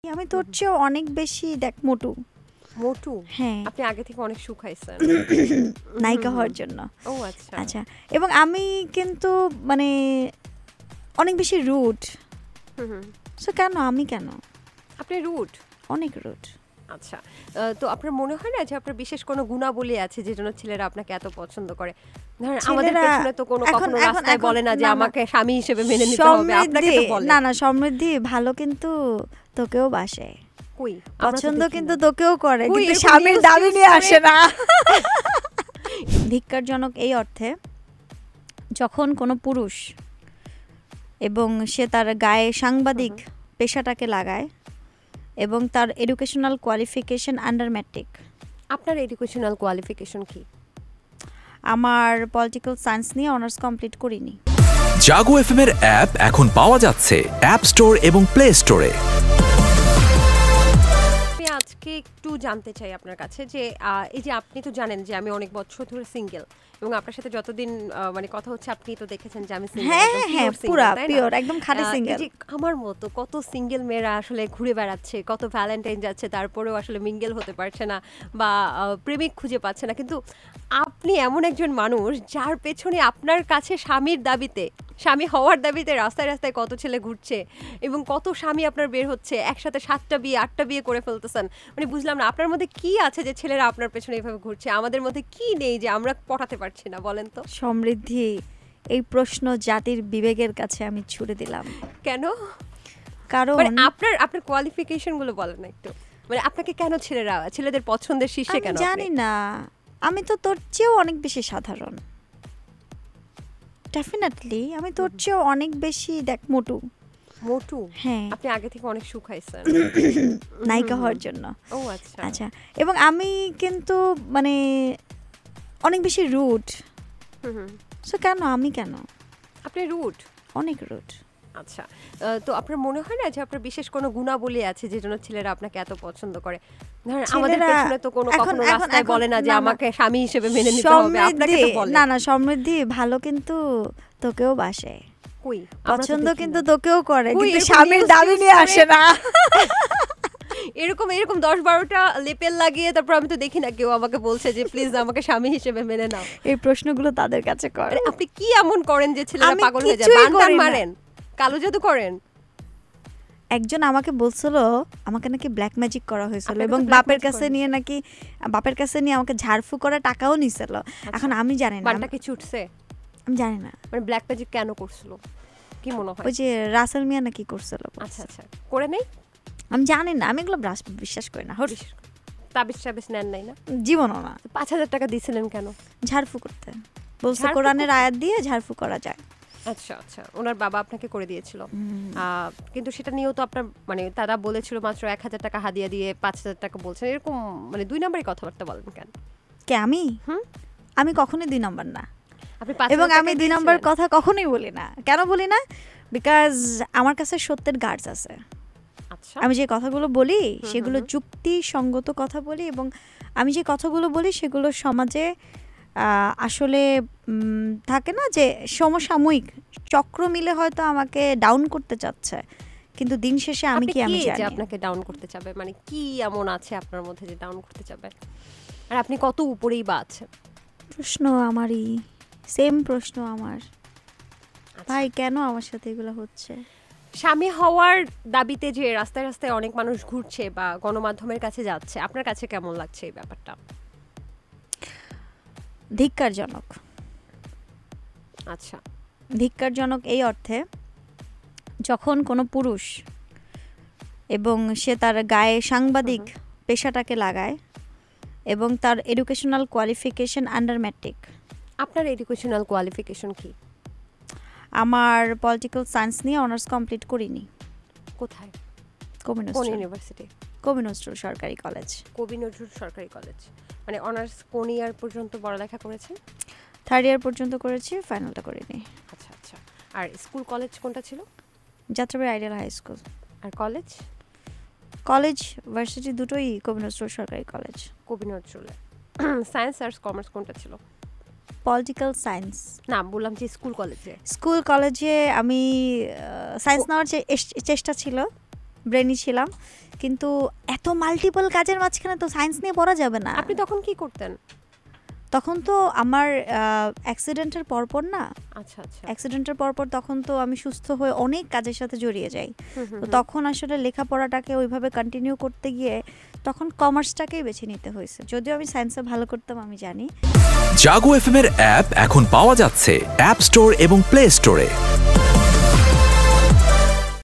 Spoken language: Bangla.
আমি তোর চেয়েও অনেক বেশি দেখ মোটু। মোটু? হ্যাঁ। আপনি আগে থেকে অনেক শুকাইছেন নায়িকা হওয়ার জন্য। ও আচ্ছা আচ্ছা, এবং আমি কিন্তু মানে অনেক বেশি রুড। সো কেন আমি কেন? আপনি রুড? অনেক রুড। আচ্ছা, তো আপনার মনে হয় না যে আপনার বিশেষ কোনো গুণাবলী আছে যে জন্য ছেলেরা আপনাকে এত পছন্দ করে? ধরেন আমাদের ছেলেরা পেছনে তো কখনো এখন রাস্তায় বলে না যে না, না, আমাকে স্বামী হিসেবে মেনে নিতে হবে, আপনাকে তো বলে। না না, সমৃদ্ধি ভালো কিন্তু তোকেও বাসে, কই পছন্দ কিন্তু তোকেও করে, কই কিন্তু এরকম স্বামীর news দাবি টিউজ নিয়ে করে? আসে না। ধিক্কারজনক এই অর্থে, যখন কোনো পুরুষ এবং সে তার গায়ে সাংবাদিক পেশাটাকে লাগায় এবং তার এডুকেশনাল কোয়ালিফিকেশন আন্ডার ম্যাট্রিক। আপনার এডুকেশনাল কোয়ালিফিকেশন কি? আমার পলিটিক্যাল সায়েন্স নিয়ে অনার্স কমপ্লিট করিনি। জাগো এফএম এর অ্যাপ এখন পাওয়া যাচ্ছে অ্যাপ স্টোর এবং প্লে স্টোরে। আমি আজকে একটু জানতে চাই আপনার কাছে যে এই যে আপনি তো জানেন যে আমি অনেক বছর ধরে সিঙ্গেল, এবং আপনার সাথে যতদিন মানে কথা হচ্ছে আপনি তো দেখেছেন যে আমি সিঙ্গেল। হ্যাঁ হ্যাঁ, পুরা পিওর একদম খাঁটি সিঙ্গেল। আমার মতো কত সিঙ্গেল মেয়েরা আসলে ঘুরে বেড়াচ্ছে, কত ভ্যালেন্টাইন যাচ্ছে, তারপরেও আসলে মিঙ্গেল হতে পারছে না বা প্রেমিক খুঁজে পাচ্ছে না। কিন্তু আপনি এমন একজন মানুষ যার পেছনে আপনার কাছে স্বামীর দাবিতে, স্বামী হওয়ার দাবিতে রাস্তায় রাস্তায় কত ছেলে ঘুরছে এবং কত স্বামী আপনার বের হচ্ছে, একসাথে 7টা বিয়ে 8টা বিয়ে করে ফেলতেছেন। মানে বুঝলাম না আপনার মধ্যে কি আছে যে ছেলেরা আপনার পেছনে এইভাবে ঘুরছে, আমাদের মধ্যে কি নেই যে আমরা পটাতে পারছি না, বলেন তো। সমৃদ্ধি, এই প্রশ্ন জাতির বিবেকের কাছে আমি ছুড়ে দিলাম। কেন? কারণ মানে আপনার কোয়ালিফিকেশন গুলো বলেন না একটু, মানে আপনাকে কেন ছেলেদের পছন্দের শীর্ষে কেন? জানি না, আমি তো তোর চেয়েও অনেক বেশি সাধারণ। ডেফিনেটলি আমি তোর চেয়েও অনেক বেশি দেখ মোটু। মোটু? হ্যাঁ। আপনি আগে থেকে অনেক শুকাইছেন নায়িকা হওয়ার জন্য। ও আচ্ছা আচ্ছা, এবং আমি কিন্তু মানে অনেক বেশি রুড। সো কেন আমি কেন? আপনি রুড? অনেক রুড। আচ্ছা, তো আপনার মনে হয় না যে আপনার বিশেষ কোনো গুণাবলী আছে যে জন্য ছেলেরা আপনাকে এত পছন্দ করে? ধরেন আমাদের পেছনে তো কখনো রাস্তায় বলে না যে আমাকে স্বামী হিসেবে মেনে নিতে হবে, আপনাকে তো বলে। না না, সমৃদ্ধি ভালো কিন্তু তোকেও বাসে, কই পছন্দ কিন্তু তোকেও করে, কই কিন্তু এরকম স্বামীর news দাবি টিউজ নিয়ে করে? আসে না। এরকম 10-12টা লেপেল লাগিয়ে তারপর আমি তো দেখি না কেউ আমাকে বলছে যে প্লিজ আমাকে স্বামী হিসেবে মেনে নাও। এই প্রশ্নগুলো তাদের কাছে করে। আরে আপনি কি এমন করেন যে ছেলেরা আমি পাগল হয়ে যায়? কিছুই বান্দান করি না। মারেন, কালো জাদু করেন? একজন আমাকে বলছিল আমাকে নাকি ব্ল্যাক ম্যাজিক করা হয়েছিল, আপনাকে তো এবং black বাপের magic কাছে করেন। নিয়ে নাকি বাপের কাছে নিয়ে আমাকে ঝাড়ফু করে টাকাও নিছিল। এখন আমি জানি না, বানটা কি ছুটছে? আমি জানি না। মানে ব্ল্যাক ম্যাজিক কেন করছিল কি মনে হয়? ওই যে রাসেল মিয়া নাকি করছিল। আচ্ছা আচ্ছা, করে নেই, আমি জানি না, আমি এগুলো বিশ্বাস করি না। তাবিজ নেন নাই না? জীবনও না। 5,000 টাকা দিয়েছিলেন কেন? ঝাড়ফু করতে বলছে, ঝাড়ফুঁক কোরআনের করতে? আয়াত দিয়ে ঝাড়ফু করা যায়। আচ্ছা আচ্ছা, ওনার বাবা আপনাকে করে দিয়েছিল। কিন্তু সেটা নিয়েও তো আপনার মানে তারা বলেছিল মাত্র 1,000 টাকা হাদিয়া দিয়ে 5,000 টাকা বলছেন, এরকম মানে 2 নম্বরই কথাবার্তা বলেন কেন? কে আমি? আমি কখনোই 2 নম্বর না, আপনি এবং 5,000 আমি টাকা 2 নম্বর দিয়েছিলেন? কথা কখনোই বলি না। কেন বলি না? বিকজ আমার কাছে সত্যের গার্ডস আছে। আচ্ছা, আমি যে কথাগুলো বলি সেগুলো যুক্তিসঙ্গত কথা বলি, এবং আমি যে কথাগুলো বলি সেগুলো সমাজে আসলে থাকে না যে সমসাময়িক চক্র মিলে হয়তো আমাকে ডাউন করতে চাচ্ছে, কিন্তু দিন শেষে আমি আপনি কি আমি যে জানি। আপনাকে ডাউন করতে চাবে, মানে কি এমন আছে আপনার মধ্যে যে ডাউন করতে চাবে? আর আপনি কত উপরেই বা আছেন? প্রশ্ন আমারই, সেম প্রশ্ন আমার। ভাই কেন আমার সাথে এগুলো হচ্ছে? স্বামী হওয়ার দাবিতে যে রাস্তায় রাস্তায় অনেক মানুষ ঘুরছে বা গণমাধ্যমের কাছে যাচ্ছে, আপনার কাছে কেমন লাগছে এই ব্যাপারটা? ধিক্কারজনক। আচ্ছা, ধিক্কারজনক এই অর্থে, যখন কোনো পুরুষ এবং সে তার গায়ে সাংবাদিক পেশাটাকে লাগায় এবং তার এডুকেশনাল কোয়ালিফিকেশন আন্ডার ম্যাট্রিক। আপনার এডুকেশনাল কোয়ালিফিকেশন কি? আমার পলিটিক্যাল সায়েন্স নিয়ে অনার্স কমপ্লিট করিনি। কোথায়? কোন কোন ইউনিভার্সিটি? কবি নজরুল সরকারি কলেজ। কবি নজরুল সরকারি কলেজ। মানে অনার্স কোন ইয়ার পর্যন্ত পড়ালেখা করেছেন? 3rd ইয়ার পর্যন্ত করেছি, ফাইনালটা করিনি। আচ্ছা আচ্ছা, আর স্কুল কলেজ কোনটা ছিল? Jatrabari ideal high school. আর কলেজ? কলেজ ভার্সিটি দুটোই কবি নজরুল সরকারি কলেজ। কবি নজরুল। সায়েন্স আর কমার্স কোনটা ছিল? Political science. না, বললাম যে স্কুল কলেজে। স্কুল কলেজে আমি সায়েন্স নেওয়ার চেষ্টা ছিল, ব্রেনি ছিলাম, কিন্তু এত মাল্টিপল কাজের মাঝখানে তো সায়েন্স নিয়ে পড়া যাবে না। আপনি তখন কি করতেন? তখন তো আমার অ্যাক্সিডেন্টের পরপর না, আচ্ছা আচ্ছা। অ্যাক্সিডেন্টের পরপর তখন তো আমি সুস্থ হয়ে অনেক কাজের সাথে জড়িয়ে যাই। তো তখন আসলে লেখাপড়াটাকে ওইভাবে কন্টিনিউ করতে গিয়ে তখন কমার্সটাকেই বেছে নিতে হয়েছে, যদিও আমি সায়েন্সে ভালো করতাম, আমি জানি। জাগো এফএম এর অ্যাপ এখন পাওয়া যাচ্ছে অ্যাপ স্টোর এবং প্লে স্টোরে।